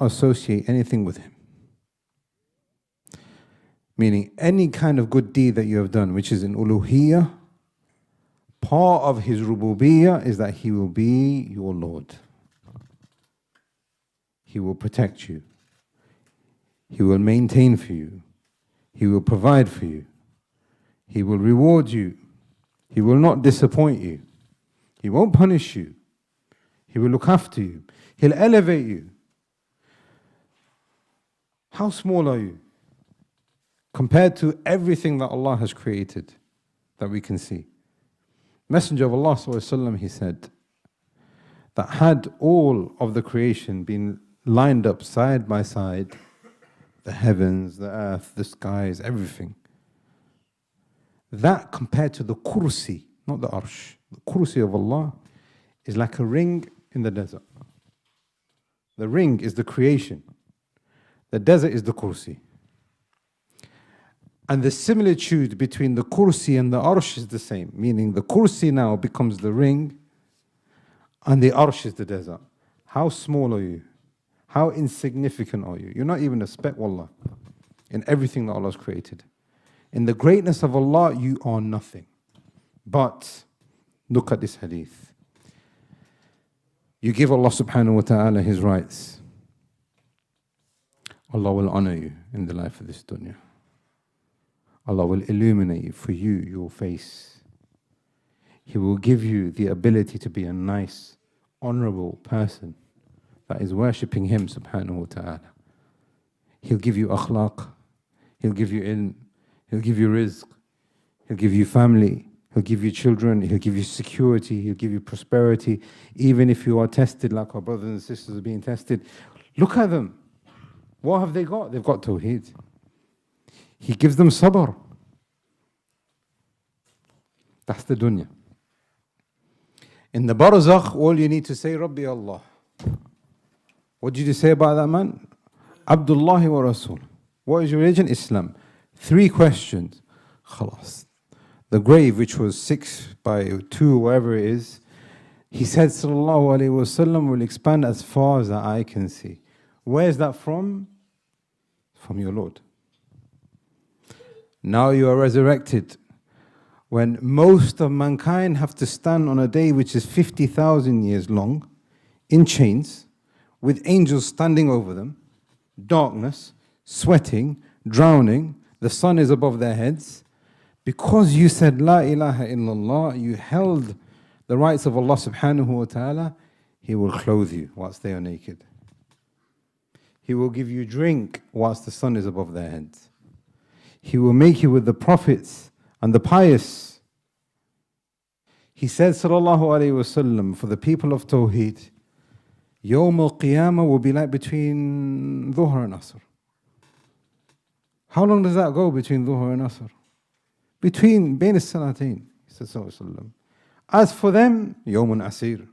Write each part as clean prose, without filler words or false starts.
associate anything with him. Meaning any kind of good deed that you have done, which is in uluhiyyah, part of his rububiyyah is that he will be your Lord. He will protect you. He will maintain for you. He will provide for you. He will reward you. He will not disappoint you. He won't punish you. He will look after you. He'll elevate you. How small are you compared to everything that Allah has created that we can see? Messenger of Allah ﷺ, he said that had all of the creation been lined up side by side, the heavens, the earth, the skies, everything, that compared to the kursi, not the arsh, the kursi of Allah is like a ring in the desert. The ring is the creation. The desert is the kursi. And the similitude between the kursi and the arsh is the same, meaning the kursi now becomes the ring and the arsh is the desert. How small are you? How insignificant are you? You're not even a speck, wallah, in everything that Allah has created. In the greatness of Allah, you are nothing. But look at this hadith. You give Allah subhanahu wa ta'ala His rights. Allah will honor you in the life of this dunya. Allah will illuminate for you your face. He will give you the ability to be a nice, honorable person that is worshipping Him subhanahu wa ta'ala. He'll give you akhlaq. He'll give you ilm. He'll give you rizq. He'll give you family. He'll give you children. He'll give you security. He'll give you prosperity. Even if you are tested like our brothers and sisters are being tested. Look at them. What have they got? They've got Tawheed. He gives them sabr. That's the dunya. In the barzakh, all you need to say, Rabbi Allah. What did you say about that man? Abdullah wa Rasul. What is your religion? Islam. 3 questions. Khalas. The grave, which was 6 by 2, whatever it is, he said, Sallallahu Alaihi Wasallam will expand as far as the eye can see. Where is that from? From your Lord. Now you are resurrected. When most of mankind have to stand on a day which is 50,000 years long, in chains, with angels standing over them, darkness, sweating, drowning, the sun is above their heads. Because you said La ilaha illallah, you held the rights of Allah subhanahu wa ta'ala, He will clothe you whilst they are naked. He will give you drink whilst the sun is above their heads. He will make you with the prophets and the pious. He said, Sallallahu Alaihi Wasallam, for the people of Tawheed, Yawm al-Qiyamah will be like between Dhuhr and Asr. How long does that go between Dhuhr and Asr? Between Bain al-Salatain, he said Sallallahu Alaihi Wasallam. As for them, Yawmun Asir.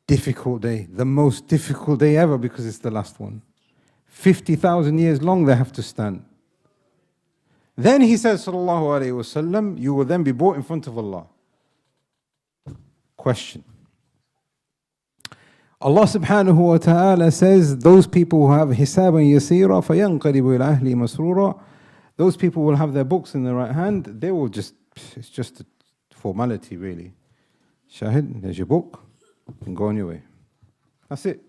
Difficult day, the most difficult day ever because it's the last one. 50,000 years long they have to stand. Then he says, Sallallahu Alaihi Wasallam, you will then be brought in front of Allah. Question. Allah subhanahu wa ta'ala says, those people who have hisaban yasira fayanqalibu ila ahli masrura, those people will have their books in their right hand, they will just, it's just a formality really. Shahid, there's your book, and go on your way. That's it.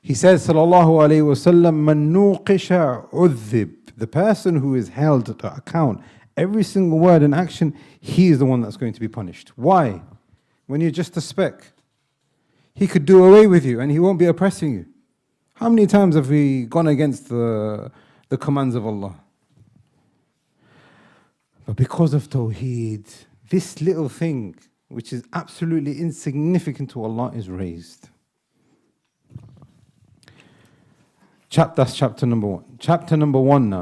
He says, Sallallahu Alaihi Wasallam, Man nuqisha udhib. The person who is held to account, every single word and action, he is the one that's going to be punished. Why? When you're just a speck. He could do away with you and he won't be oppressing you. How many times have we gone against the commands of Allah? But because of Tawheed, this little thing, which is absolutely insignificant to Allah, is raised. That's chapter number 1. Chapter number 1 now.